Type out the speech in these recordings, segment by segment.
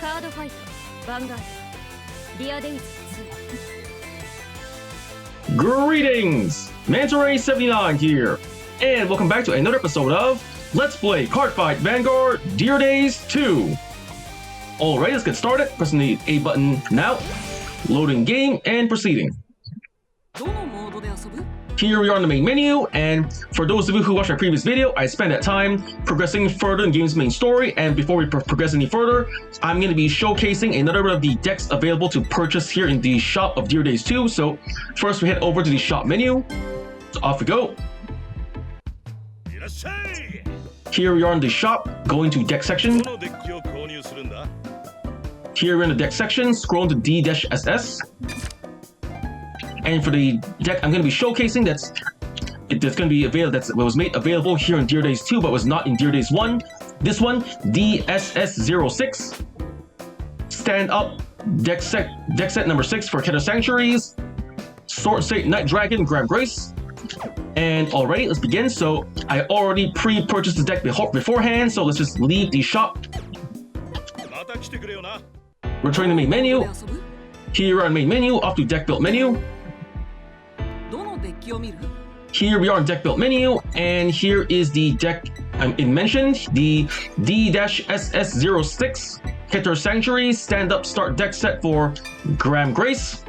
Cardfight, Vanguard, Deckset. Greetings! Manta79 here, and welcome back to another episode of Let's Play Cardfight Vanguard Dear Days 2. Alright, let's get started. Pressing the A button now. Loading game and proceeding. Here we are in the main menu, and for those of you who watched my previous video, I spent that time progressing further in the game's main story, and before we progress any further, I'm going to be showcasing another of the decks available to purchase here in the shop of Dear Days 2, so first we head over to the shop menu, so off we go. Here we are in the shop, going to deck section. Here we're in the deck section, scrolling to D-SS. And for the deck I'm going to be showcasing that's going to be available, that was made available here in Dear Days 2 but was not in Dear Days 1. This one, DSS06. Stand Up Deckset number 6 for Keter Sanctuaries. Sword State Night Dragon Gramgrace. And already, let's begin. So I already pre-purchased the deck beforehand, so let's just leave the shop. Returning to the main menu. Here we are in main menu, off to deck build menu. Here we are in deck build menu, and here is the deck it mentioned, the D-SS06 Keter Sanctuary Stand Up Start deck set for Gramgrace.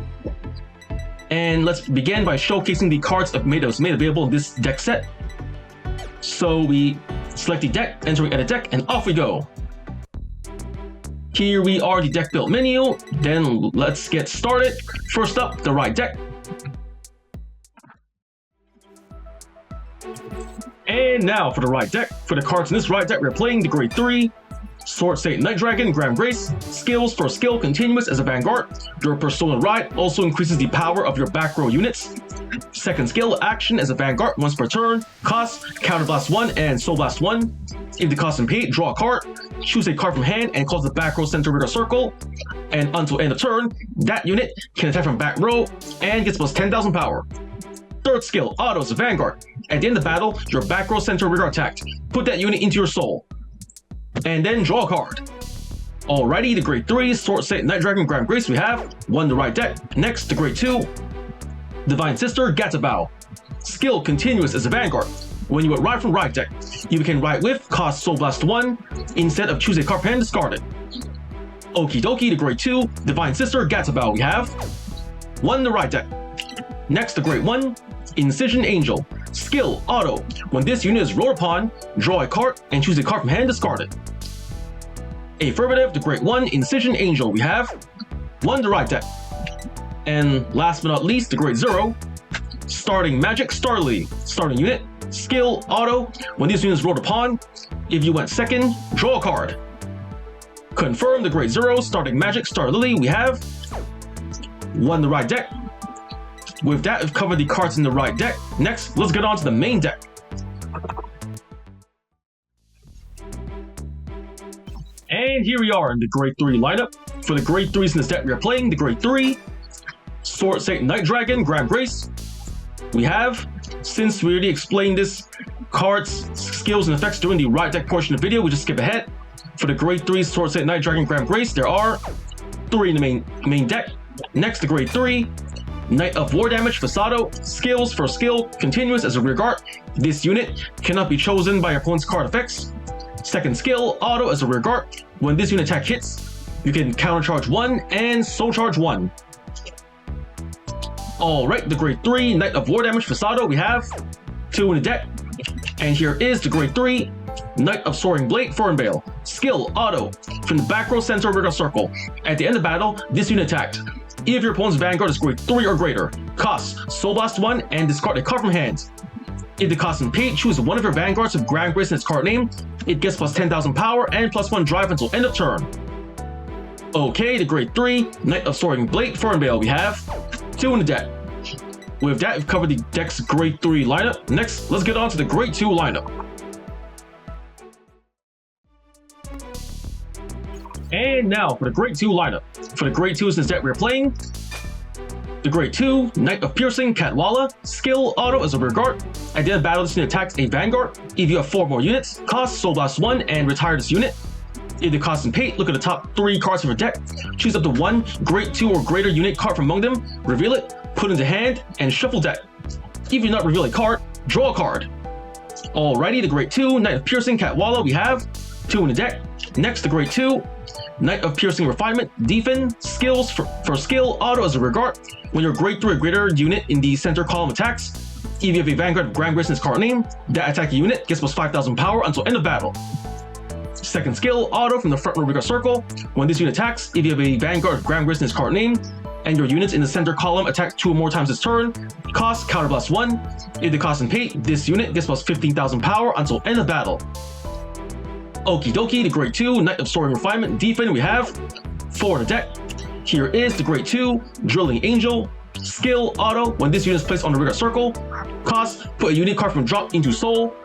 And let's begin by showcasing the cards that was made available in this deck set. So we select the deck, entering edit deck, and off we go. Here we are, the deck build menu. Then let's get started. First up, the right deck. And now for the right deck. For the cards in this right deck, we're playing the Grade 3 Sword State Night Dragon Gramgrace. Skills for skill continuous as a Vanguard. Your Persona Ride also increases the power of your back row units. Second skill, action as a Vanguard once per turn. Cost, Counterblast 1 and Soul Blast 1. If the cost is paid, draw a card. Choose a card from hand and cause the back row center with a circle. And until end of turn, that unit can attack from back row and gets plus 10,000 power. Third skill, auto as a Vanguard. At the end of battle, your back row center rigor attacked. Put that unit into your soul. And then draw a card. Alrighty, the Grade 3 Sword State Night Dragon Gramgrace we have. One the right deck. Next, the Grade 2 Divine Sister Gatabao. Skill continuous as a Vanguard. When you ride from right deck, you can ride with cost Soul Blast 1 instead of choose a card from hand discard it. Okie dokie, the Grade 2 Divine Sister Gatabao we have. One the right deck. Next, the Grade 1 Incision Angel. Skill auto. When this unit is rolled upon, draw a card and choose a card from hand, discard it. Affirmative, the Grade 1 Incision Angel we have. One the right deck. And last but not least, the Grade 0 Starting Magic Starly. Starting unit. Skill auto. When this unit is rolled upon, if you went second, draw a card. Confirm, the Grade 0 Starting Magic Star Lily we have. One the right deck. With that, we've covered the cards in the right deck. Next, let's get on to the main deck. And here we are in the Grade 3 lineup. For the Grade 3s in this deck, we are playing the Grade 3 Sword State Night Dragon Gramgrace. We have, since we already explained this card's skills and effects during the right deck portion of the video, we just skip ahead. For the Grade 3 Sword State Night Dragon Gramgrace, there are 3 in the main deck. Next, the Grade 3 Knight of War Damage Fasado. Skills for skill continuous as a rear guard. This unit cannot be chosen by your opponent's card effects. Second skill, auto as a rear guard. When this unit attack hits, you can countercharge 1 and soul charge 1. Alright, the Grade 3 Knight of War Damage Fasado we have 2 in the deck. And here is the Grade 3 Knight of Soaring Blade Fernvale. Skill auto. From the back row center rigor circle. At the end of battle, this unit attacked. If your opponent's Vanguard is Grade 3 or greater, cost Soul Blast 1 and discard a card from hand. If the cost is paid, choose one of your Vanguards with Gramgrace in its card name. It gets plus 10,000 power and plus 1 drive until end of turn. Okay, the Grade 3 Knight of Soaring Blade Fernvale we have 2 in the deck. With that, we've covered the deck's Grade 3 lineup. Next, let's get on to the Grade 2 lineup. And now for the Grade 2 lineup. For the Grade 2s in this deck, we're playing the Grade 2 Knight of Piercing Catwalla. Skill auto as a rear guard. At the end of battle, this unit attacks a Vanguard. If you have 4 more units, cost Soul Blast 1 and retire this unit. If the cost and pay, look at the top 3 cards of your deck. Choose up to 1 Great 2 or greater unit card from among them, reveal it, put it into hand, and shuffle deck. If you not reveal a card, draw a card. Alrighty, the Great 2, Knight of Piercing, Catwalla, we have 2 in the deck. Next, the Great 2, Knight of Piercing Refinement, Defend, skills for skill, auto as a regard. When your Great 3 or greater unit in the center column attacks, if you have a Vanguard of Gramgrace in its card name, that attacking unit gets plus 5,000 power until end of battle. Second skill, auto from the front row Vanguard circle. When this unit attacks, if you have a Vanguard of Gramgrace in its card name, and your units in the center column attack 2 or more times this turn, cost counterblast 1. If the cost and pay, this unit gets plus 15,000 power until end of battle. Okie dokie, the Great 2, Knight of Soaring Refinement, Defend, we have 4 in the deck. Here is the Great 2, Drilling Angel, skill, auto, when this unit is placed on the Vanguard circle, cost, put a unit card from drop into soul.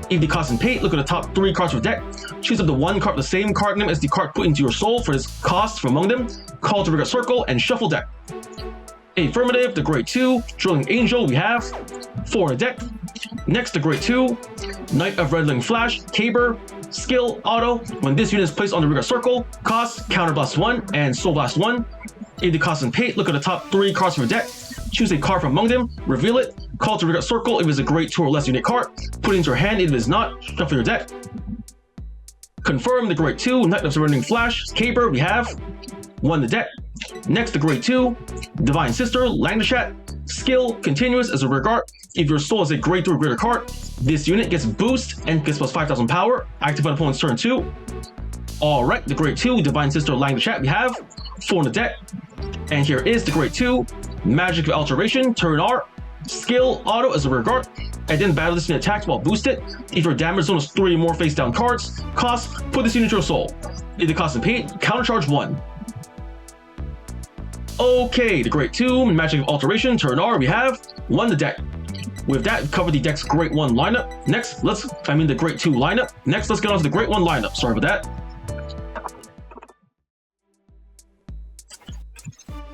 If the cost and pay, look at the top 3 cards of your deck, choose up the 1 card with the same card name as the card put into your soul for this cost from among them, call to Vanguard circle, and shuffle deck. Affirmative, the Great 2, Drilling Angel, we have 4 in the deck. Next, the Great 2, Knight of Redling Flash, Caber, skill, auto, when this unit is placed on the Vanguard circle, cost, counterblast 1, and soul blast 1. If the cost and pay, look at the top 3 cards from your deck, choose a card from among them, reveal it, call to Vanguard circle if it is a Great 2 or less unit card, put it into your hand if it is not, shuffle your deck. Confirm the Great 2, Knight of Surrendering Flash, Caber, we have 1 in the deck. Next, the Great 2, Divine Sister, Langdashat, skill, continuous as a regard. If your soul is a Great 2 or greater card, this unit gets boost and gets plus 5,000 power, active on opponent's turn 2. Alright, the Great 2, Divine Sister, Langdashat, we have 4 in the deck. And here is the Great 2, Magic of Alteration, turn R, skill, auto as a regard. At the end of battle, this unit attacks while boosted. If your damage zone is 3 or more face down cards, cost, put this unit into your soul. If the cost and pay, countercharge 1. Okay, the Great 2, Magic of Alteration, turn R, we have 1 in the deck. With that, we've covered the deck's Great 1 lineup. Next, the Great 2 lineup. Next, let's get on to the Great 1 lineup. Sorry about that.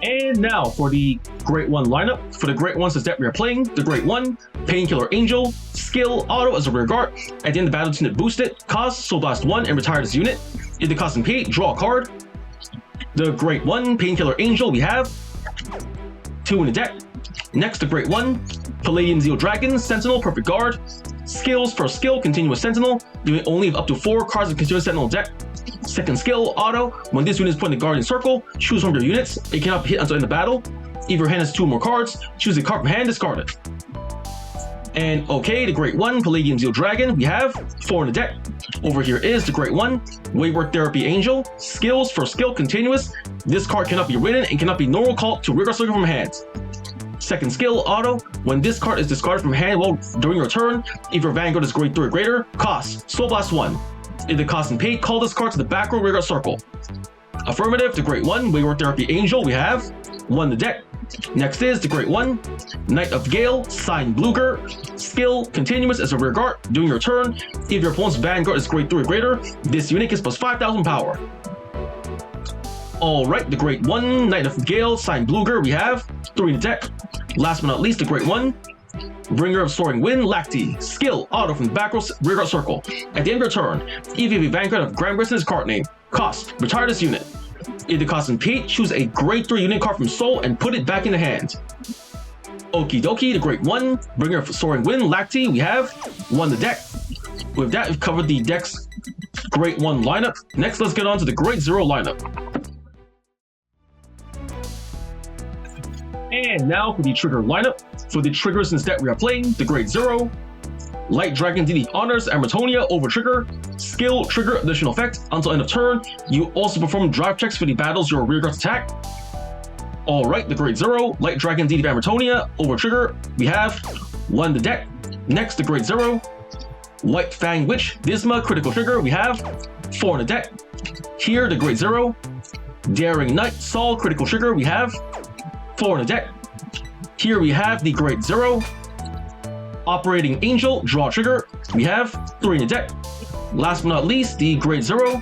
And now for the Great 1 lineup. For the Great 1's deck we are playing, the Great 1, Painkiller Angel, skill, auto as a rear guard. At the end of the battle, this unit boosted, cost, Soul Blast 1, and retire this unit. If the cost and pay, draw a card. The Great 1, Painkiller Angel, we have 2 in the deck. Next, the Great 1, Palladium Zeal Dragon, Sentinel, Perfect Guard. Skills for skill, Continuous Sentinel. You may only have up to 4 cards of Continuous Sentinel deck. Second skill, auto. When this unit is put in the Guardian Circle, choose one of your units. It cannot be hit until in the battle. If your hand has 2 more cards, choose a card from hand, discard it. And okay, the Great 1, Palladium Zeal Dragon, we have 4 in the deck. Over here is the Great 1, Wayward Therapy Angel, skills for skill, continuous. This card cannot be written and cannot be normal called to Vanguard Circle from hand. Second skill, auto. When this card is discarded from hand during your turn, if your Vanguard is Grade 3 or greater, cost, Soul Blast 1. If the cost and pay, call this card to the back row Vanguard Circle. Affirmative, the Great 1, Wayward Therapy Angel, we have 1 in the deck. Next is the Great 1, Knight of Gale, Sign Bluger, skill, continuous as a rear guard. During your turn, if your opponent's Vanguard is Grade 3 or greater, this unit gets plus 5,000 power. Alright, the Great 1, Knight of Gale, Sign Bluger, we have 3 in the deck. Last but not least, the Great 1, Bringer of Soaring Wind, Lacti, skill, auto from the back row rear guard circle. At the end of your turn, if you have a Vanguard of Gramgrace in his card name, cost, retire this unit. If the cost and pay, choose a Grade 3 unit card from Soul and put it back in the hand. Okie dokie, the Great 1, Bringer of Soaring Wind, Lacti, we have 1 in the deck. With that, we've covered the deck's Great 1 lineup. Next, let's get on to the Great 0 lineup. And now for the trigger lineup. For the triggers in this deck we are playing, the Grade 0, Light Dragon DD Honors Amritonia over trigger, skill trigger additional effect until end of turn. You also perform drive checks for the battles your rear guards attack. Alright, the Grade 0, Light Dragon DD Amritonia over trigger, we have 1 in the deck. Next, the Grade 0, White Fang Witch Disma critical trigger, we have 4 in the deck. Here, the Grade 0, Daring Knight Saul critical trigger, we have 4 in the deck. Here we have the Grade 0, Operating Angel, draw trigger, we have 3 in the deck. Last but not least, the Grade 0,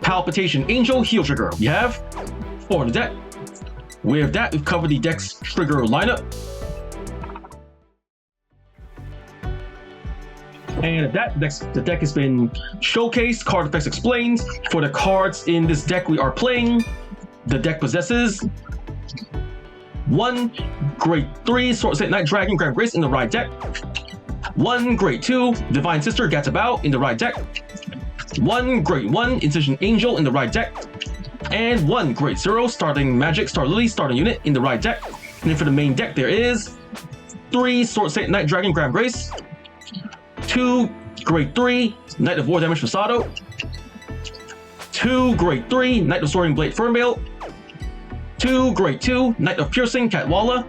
Palpitation Angel, heal trigger, we have 4 in the deck. With that, we've covered the deck's trigger lineup. And the deck has been showcased, card effects explained. For the cards in this deck we are playing, the deck possesses 1 Grade 3 Sword State Night Dragon Gramgrace in the right deck, 1 Grade 2 Divine Sister Gatabao in the right deck, 1 Grade 1 Incision Angel in the right deck, and 1 Grade 0 Starting Magic Star Lily starting unit in the right deck. And then for the main deck there is 3 Sword State Night Dragon Gramgrace, 2 Grade 3 Knight of War Damage Fasado, 2 Grade 3 Knight of Soaring Blade Fernvale, 2 Grade 2 Knight of Piercing Catwalla,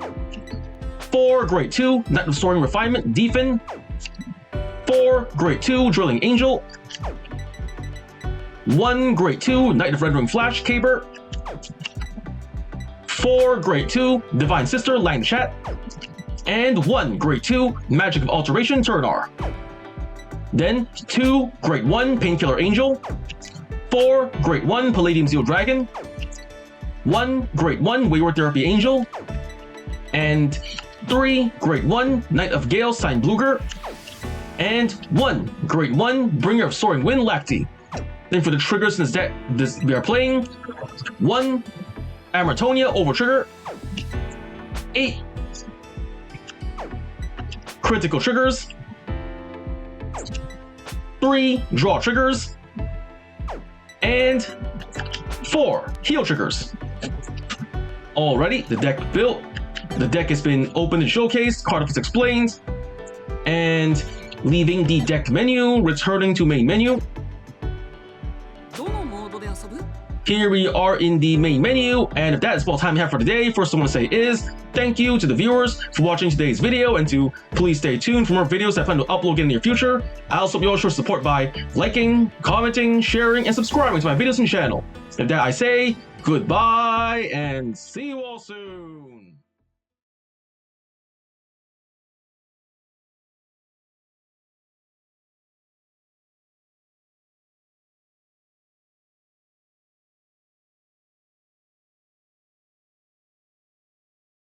4 Grade 2 Knight of Soaring Refinement Defin, 4 Grade 2 Drilling Angel, 1 Grade 2 Knight of Red Ring Flash Caber, 4 Grade 2 Divine Sister Lang Chat, and 1 Grade 2 Magic of Alteration Turnar. Then 2 Grade 1 Painkiller Angel, 4 Grade 1 Palladium Zeal Dragon, 1 Grade 1 Wayward Therapy Angel, and 3 Grade 1 Knight of Gale Sign Bluger, and 1 Grade 1 Bringer of Soaring Wind Lacti. Then for the triggers in this deck, we are playing 1 Amartonia Over Trigger, 8 Critical Triggers, 3 Draw Triggers, and 4 Heal Triggers. Alrighty, the deck built. The deck has been opened and showcased, card effects explained, and leaving the deck menu, returning to main menu. Here we are in the main menu, and if that is all time we have for today, first I want to say is thank you to the viewers for watching today's video, and to please stay tuned for more videos that I plan to upload in the near future. I also hope you all show support by liking, commenting, sharing, and subscribing to my videos and channel. With that I say goodbye, and see you all soon!